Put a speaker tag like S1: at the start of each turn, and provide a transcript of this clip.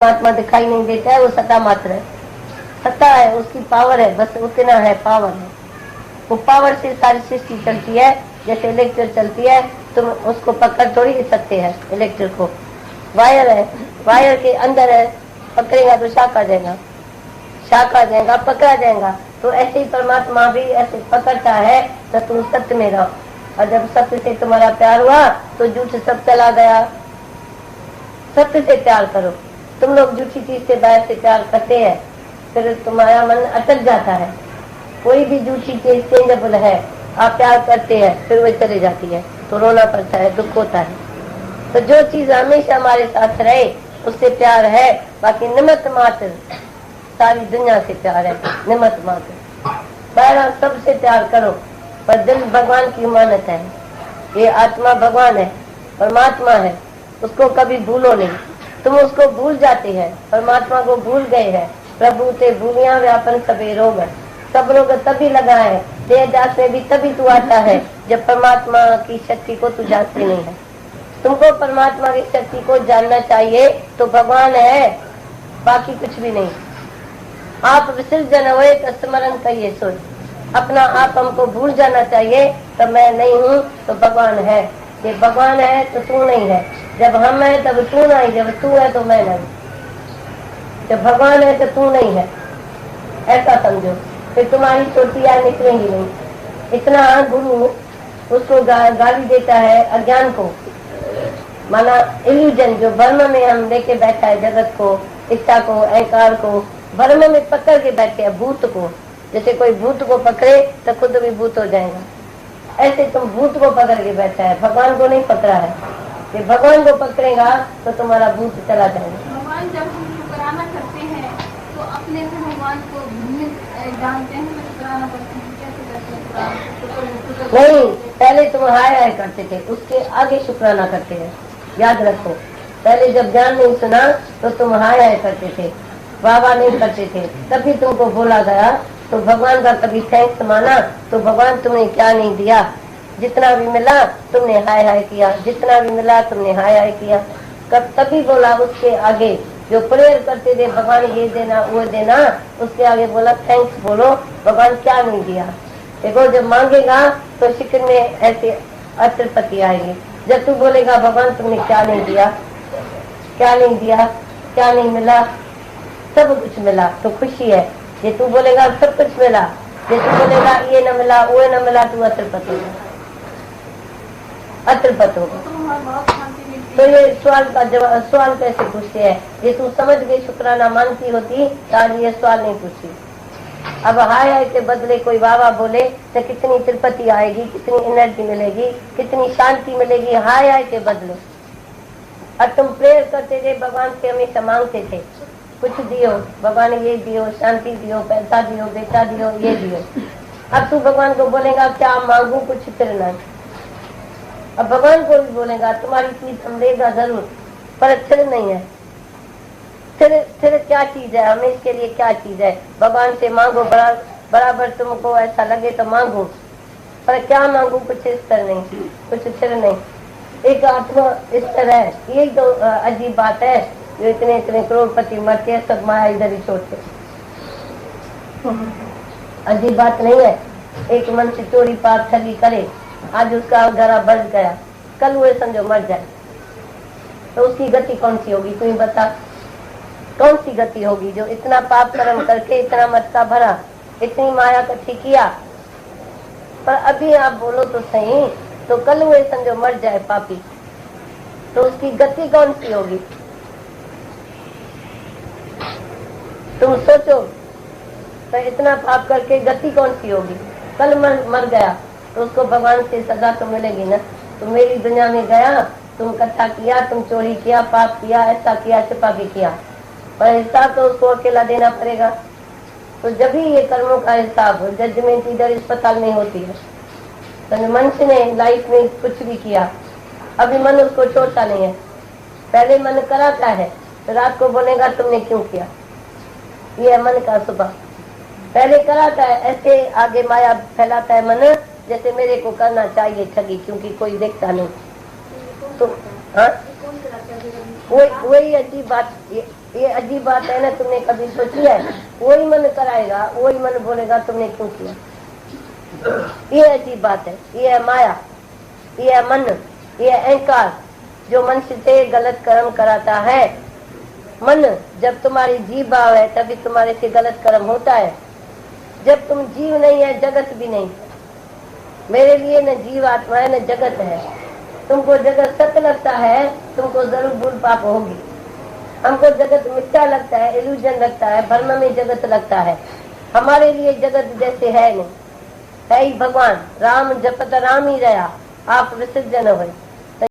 S1: परमात्मा दिखाई नहीं देता है, वो सत्ता मात्र है। सत्ता है, उसकी पावर है, बस उतना है, पावर है। वो पावर से सारी सृष्टि चलती है। जैसे इलेक्ट्रिक चलती है, तुम उसको पकड़ थोड़ी सकते हैं। इलेक्ट्रिक को वायर है, वायर के अंदर है, पकड़ेगा तो शाक आ जाएगा, शाक आ जाएगा, पकड़ा जाएगा। तो ऐसे ही परमात्मा भी ऐसे पकड़ता है तो तुम सत्य में रहो। और जब सत्य से तुम्हारा प्यार हुआ तो झूठ सब चला गया। सत्य से प्यार करो। तुम लोग झूठी चीज से बाहर से प्यार करते हैं, फिर तुम्हारा मन अटक जाता है। कोई भी झूठी चीज चेंजेबल है, आप प्यार करते हैं, फिर वो चले जाती है तो रोना पड़ता है, दुख होता है। तो जो चीज हमेशा हमारे साथ रहे उससे प्यार है। बाकी निमित्त मात्र, सारी दुनिया से प्यार है, निमित्त मात्र। बाहर सबसे प्यार करो, पर दिल भगवान की मानत है। ये आत्मा भगवान है, परमात्मा है, उसको कभी भूलो नहीं। तुम उसको भूल जाते हैं, परमात्मा को भूल गए हैं। प्रभु ते भूलिया व्यापन सबे रोग, सब रोग तभी लगा है। देहदास में भी तभी तू आता है जब परमात्मा की शक्ति को तू जानते नहीं है। तुमको परमात्मा की शक्ति को जानना चाहिए तो भगवान है, बाकी कुछ भी नहीं। आप विसर्जन हुए तो स्मरण करिए, सोच अपना आप हमको भूल जाना चाहिए। तो मैं नहीं हूँ तो भगवान है, ये भगवान है तो तू नहीं है। जब हम है तब तू नहीं, जब तू है तो मैं नहीं। जब भगवान है तो तू नहीं है, ऐसा समझो, फिर तुम्हारी चोटियां निकलेंगी नहीं। इतना गुरु उसको गाली देता है अज्ञान को, माना इल्यूजन, जो भ्रम में हम लेके बैठा है जगत को, इच्छा को, अहंकार को, भ्रम में पकड़ के बैठे है भूत को। जैसे कोई भूत को पकड़े तो खुद भी भूत हो जाएगा, ऐसे तुम भूत को पकड़ के बैठा है, भगवान को नहीं पकड़ा है। कि भगवान को पकड़ेगा तो तुम्हारा भूत चला जाएगा।
S2: भगवान जब हम शुक्राना करते हैं तो अपने से भगवान को जानते हैं, तो शुक्राना करते हैं, कैसे करते हैं?
S1: नहीं, पहले तुम हाय हाय करते थे, उसके आगे शुक्राना करते हैं। याद रखो, पहले जब ज्ञान नहीं सुना तो तुम हाय हाय करते थे, वाह वाह नहीं करते थे, तभी तुमको बोला गया। तो भगवान का कभी थैंक्स माना तो भगवान तुमने क्या नहीं दिया। जितना भी मिला तुमने हाय हाय किया, जितना भी मिला तुमने हाय हाय किया। कब तभी बोला उसके आगे, जो प्रेयर करते थे भगवान ये देना वो देना, उसके आगे बोला थैंक्स बोलो, भगवान क्या नहीं दिया। देखो, जब मांगेगा तो शिकन में ऐसे अतृप्ति आएगी। जब तू बोलेगा भगवान तुमने क्या नहीं दिया, क्या नहीं दिया, क्या नहीं मिला, सब कुछ मिला, तो खुशी है। ये तू बोलेगा सब कुछ मिला, ये तू बोलेगा ये न मिला वो न मिला, तू अतृप्त होगा, अतृप्त होगा। तो ये सवाल का जवाब, सवाल कैसे पूछते हैं? ये तू समझ गई, शुक्राना मानती होती तो आज ये सवाल नहीं पूछती। अब हाय हाय के बदले कोई वाह वाह बोले तो कितनी तृप्ति आएगी, कितनी एनर्जी मिलेगी, कितनी शांति मिलेगी हाय हाय के बदले। और तुम प्रेयर करते थे, भगवान से हमेशा मांगते थे कुछ दियो, भगवान ये दियो, शांति दियो, पैसा दियो, बेटा दियो, ये दियो। अब तू भगवान को बोलेगा क्या मांगू, कुछ फिर नहीं। अब भगवान को भी बोलेगा तुम्हारी चीज हम देगा जरूर, पर फिर नहीं है। फिर क्या चीज है, हमें इसके लिए क्या चीज है? भगवान से मांगो, बराबर तुमको ऐसा लगे तो मांगो, पर क्या मांगू, कुछ इस तरह नहीं, कुछ फिर नहीं। एक आत्मा इस तरह है, ये तो अजीब बात है। जो इतने इतने करोड़पति मरते हैं, सब माया इधर ही छोड़ते। अजीब बात नहीं है। एक मन से चोरी पाप ठगी करे, आज उसका घरा बढ़ गया, कल वो समझो मर जाए, तो उसकी गति कौन सी होगी? तू ही बता, कौन सी गति होगी? जो इतना पाप कर्म करके इतना मटका भरा, इतनी माया इकट्ठी किया, पर अभी आप बोलो तो सही, तो कल वो समझो मर जाए पापी, तो उसकी गति कौन सी होगी? तुम सोचो, तो इतना पाप करके गति कौन सी होगी? कल मर गया तो उसको भगवान से सजा तो मिलेगी ना। तुम मेरी दुनिया में गया, तुम कथा किया, तुम चोरी किया, पाप किया, ऐसा किया, छिपाके किया, पर हिसाब तो उसको अकेला देना पड़ेगा। तो जब भी ये कर्मों का हिसाब, जजमेंट इधर अस्पताल में होती है। तो मनुष्य ने लाइफ में कुछ भी किया, अभी मन उसको छोड़ता नहीं है। पहले मन कराता है, तो रात को बोलेगा तुमने क्यों किया। ये है मन का स्वभाव, पहले कराता है, ऐसे आगे माया फैलाता है मन, जैसे मेरे को करना चाहिए ठगी, क्योंकि कोई देखता नहीं। तो हाँ, वही अजीब बात, ये अजीब बात है ना, तुमने कभी सोची है? वही मन कराएगा, वही मन बोलेगा तुमने क्यों किया। ये अजीब बात है, ये है माया, ये है मन, ये है अहंकार जो मनुष्य से गलत कर्म कराता है। मन जब तुम्हारी जीव भाव है तभी तुम्हारे से गलत कर्म होता है। जब तुम जीव नहीं है जगत भी नहीं। मेरे लिए न जीव आत्मा है न जगत है। तुमको जगत सत्य लगता है, तुमको जरूर भूल पाप होगी। हमको जगत मिथ्या लगता है, इल्यूजन लगता है, भ्रम में जगत लगता है। हमारे लिए जगत जैसे है नहीं, है ही भगवान। राम जपत राम ही रहा, आप विसर्जन हो।